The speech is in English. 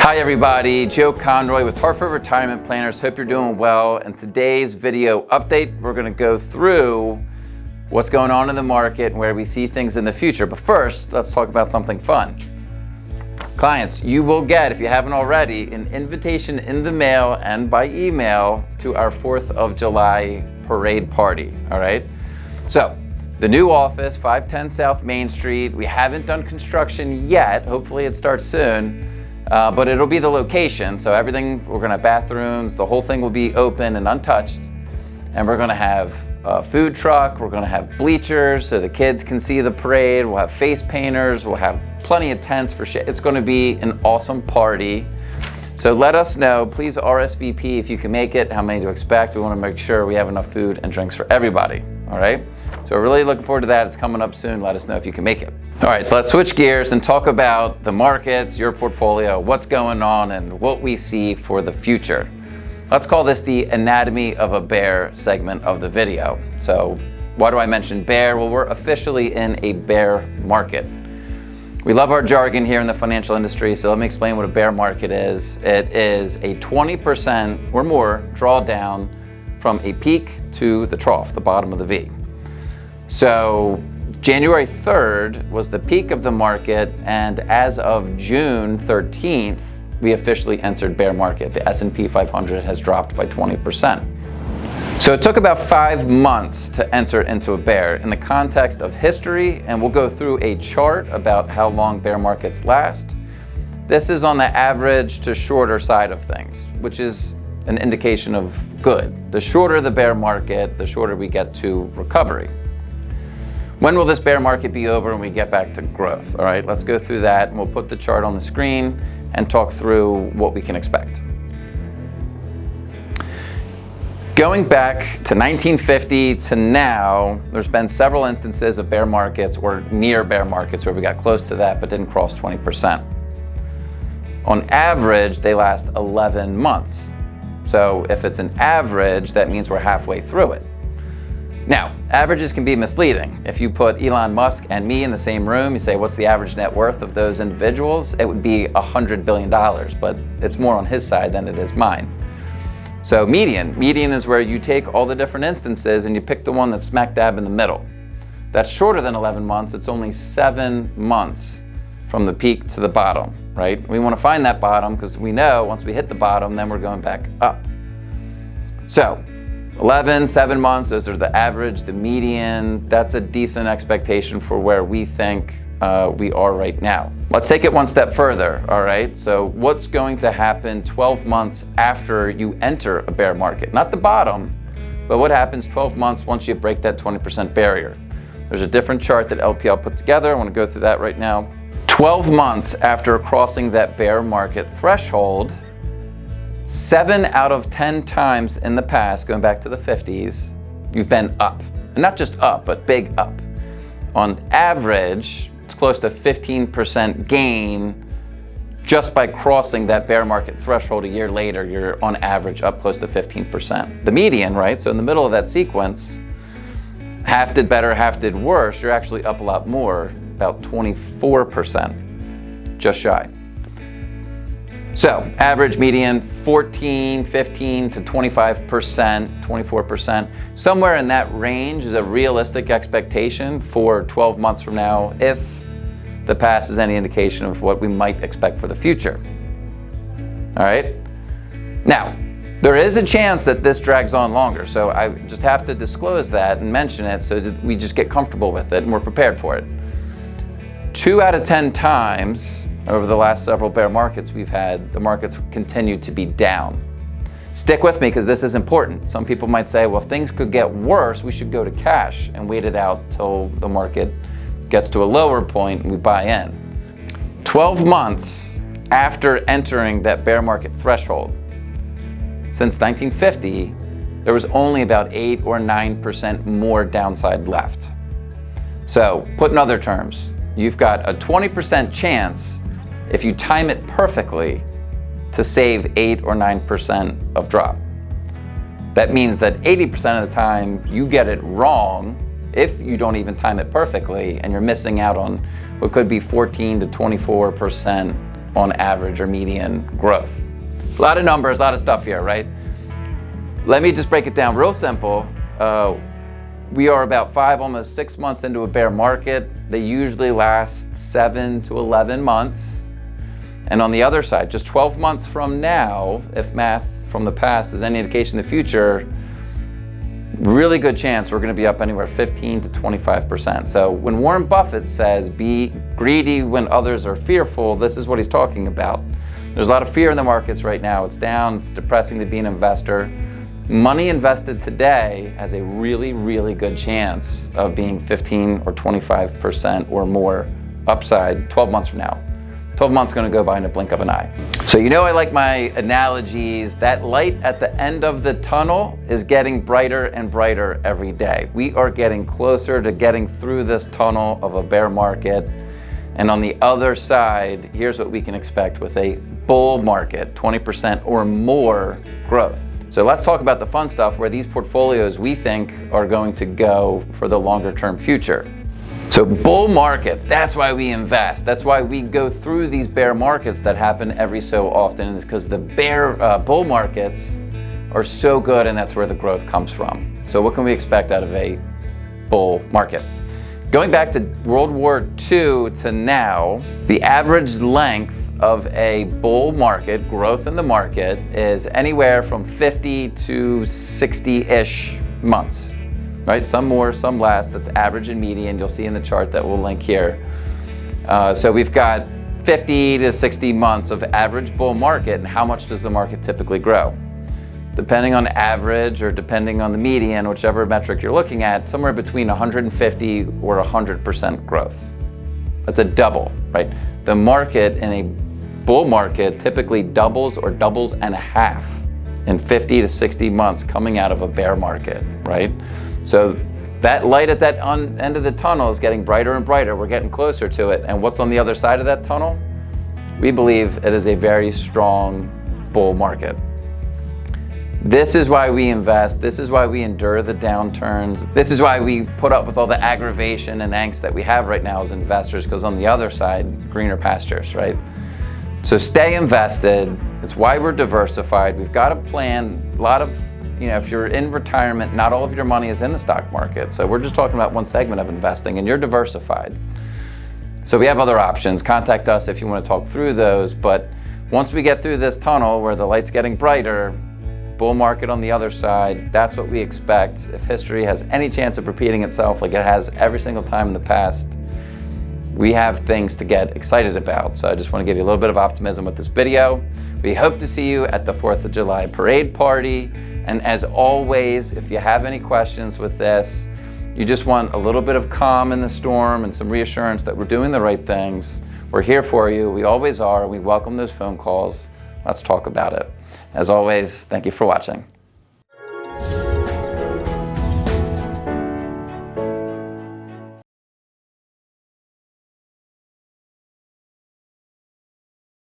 Hi everybody, Joe Conroy with Hartford Retirement Planners. Hope you're doing well. In today's video update, we're going to go through what's going on in the market and where we see things in the future. But first, let's talk about something fun. Clients, you will get, if you haven't already, an invitation in the mail and by email to our 4th of July parade party, all right? So, the new office, 510 South Main Street. We haven't done construction yet. Hopefully it starts soon. But it'll be the location, so everything, we're gonna have bathrooms, the whole thing will be open and untouched. And we're gonna have a food truck, we're gonna have bleachers so the kids can see the parade, we'll have face painters, we'll have plenty of tents for shit. It's gonna be an awesome party. So let us know, please RSVP if you can make it, how many to expect. We wanna make sure we have enough food and drinks for everybody, all right? So we're really looking forward to that. It's coming up soon. Let us know if you can make it. All right, so let's switch gears and talk about the markets, your portfolio, what's going on, and what we see for the future. Let's call this the anatomy of a bear segment of the video. So why do I mention bear? Well, we're officially in a bear market. We love our jargon here in the financial industry, so let me explain what a bear market is. It is a 20% or more drawdown from a peak to the trough, the bottom of the V. So January 3rd was the peak of the market, and as of June 13th, we officially entered bear market. The S&P 500 has dropped by 20%. So it took about 5 months to enter into a bear in the context of history, and we'll go through a chart about how long bear markets last. This is on the average to shorter side of things, which is an indication of good. The shorter the bear market, the shorter we get to recovery. When will this bear market be over and we get back to growth? All right, let's go through that, and we'll put the chart on the screen and talk through what we can expect. Going back to 1950 to now, there's been several instances of bear markets or near bear markets where we got close to that but didn't cross 20%. On average, they last 11 months. So if it's an average, that means we're halfway through it. Now, averages can be misleading. If you put Elon Musk and me in the same room, you say, what's the average net worth of those individuals? It would be $100 billion, but it's more on his side than it is mine. So median is where you take all the different instances and you pick the one that's smack dab in the middle. That's shorter than 11 months. It's only 7 months from the peak to the bottom, right? We want to find that bottom because we know once we hit the bottom, then we're going back up. So 11, 7 months, those are the average, the median. That's a decent expectation for where we think we are right now. Let's take it one step further, all right? So what's going to happen 12 months after you enter a bear market? Not the bottom, but what happens 12 months once you break that 20% barrier? There's a different chart that LPL put together. I want to go through that right now. 12 months after crossing that bear market threshold, 7 out of 10 times in the past, going back to the 50s, you've been up. And not just up, but big up. On average, it's close to 15% gain just by crossing that bear market threshold a year later. You're on average up close to 15%. The median, right? So in the middle of that sequence, half did better, half did worse. You're actually up a lot more, about 24%, just shy. So average median 14, 15 to 25%, 24%. Somewhere in that range is a realistic expectation for 12 months from now if the past is any indication of what we might expect for the future. All right? Now, there is a chance that this drags on longer, so I just have to disclose that and mention it so that we just get comfortable with it and we're prepared for it. 2 out of 10 times over the last several bear markets we've had, the markets continue to be down. Stick with me because this is important. Some people might say, well, if things could get worse, we should go to cash and wait it out till the market gets to a lower point and we buy in. 12 months after entering that bear market threshold, since 1950, there was only about 8 or 9% more downside left. So put in other terms, you've got a 20% chance if you time it perfectly to save 8 or 9% of drop. That means that 80% of the time you get it wrong if you don't even time it perfectly, and you're missing out on what could be 14 to 24% on average or median growth. A lot of numbers, a lot of stuff here, right? Let me just break it down real simple. We are about 5, almost 6 months into a bear market. They usually last 7 to 11 months. And on the other side, just 12 months from now, if math from the past is any indication of the future, really good chance we're going to be up anywhere 15 to 25%. So when Warren Buffett says be greedy when others are fearful, this is what he's talking about. There's a lot of fear in the markets right now. It's down, it's depressing to be an investor. Money invested today has a really, really good chance of being 15 or 25% or more upside 12 months from now. 12 months is going to go by in a blink of an eye. So you know I like my analogies. That light at the end of the tunnel is getting brighter and brighter every day. We are getting closer to getting through this tunnel of a bear market. And on the other side, here's what we can expect with a bull market, 20% or more growth. So let's talk about the fun stuff where these portfolios we think are going to go for the longer term future. So bull markets, that's why we invest. That's why we go through these bear markets that happen every so often, is because the bull markets are so good, and that's where the growth comes from. So what can we expect out of a bull market? Going back to World War II to now, the average length of a bull market, growth in the market, is anywhere from 50 to 60-ish months. Right, some more, some less. That's average and median. You'll see in the chart that we'll link here. So we've got 50 to 60 months of average bull market, and how much does the market typically grow? Depending on average or depending on the median, whichever metric you're looking at, somewhere between 150 or 100% growth. That's a double, right? The market in a bull market typically doubles or doubles and a half in 50 to 60 months coming out of a bear market, right? So that light at that end of the tunnel is getting brighter and brighter. We're getting closer to it. And what's on the other side of that tunnel? We believe it is a very strong bull market. This is why we invest. This is why we endure the downturns. This is why we put up with all the aggravation and angst that we have right now as investors, because on the other side, greener pastures, right? So stay invested. It's why we're diversified. We've got a plan. A lot of, if you're in retirement, not all of your money is in the stock market. So we're just talking about one segment of investing, and you're diversified. So we have other options. Contact us if you want to talk through those. But once we get through this tunnel where the light's getting brighter, bull market on the other side, that's what we expect. If history has any chance of repeating itself like it has every single time in the past, we have things to get excited about. So I just want to give you a little bit of optimism with this video. We hope to see you at the 4th of July parade party. And as always, if you have any questions with this, you just want a little bit of calm in the storm and some reassurance that we're doing the right things, we're here for you. We always are. We welcome those phone calls. Let's talk about it. As always, thank you for watching.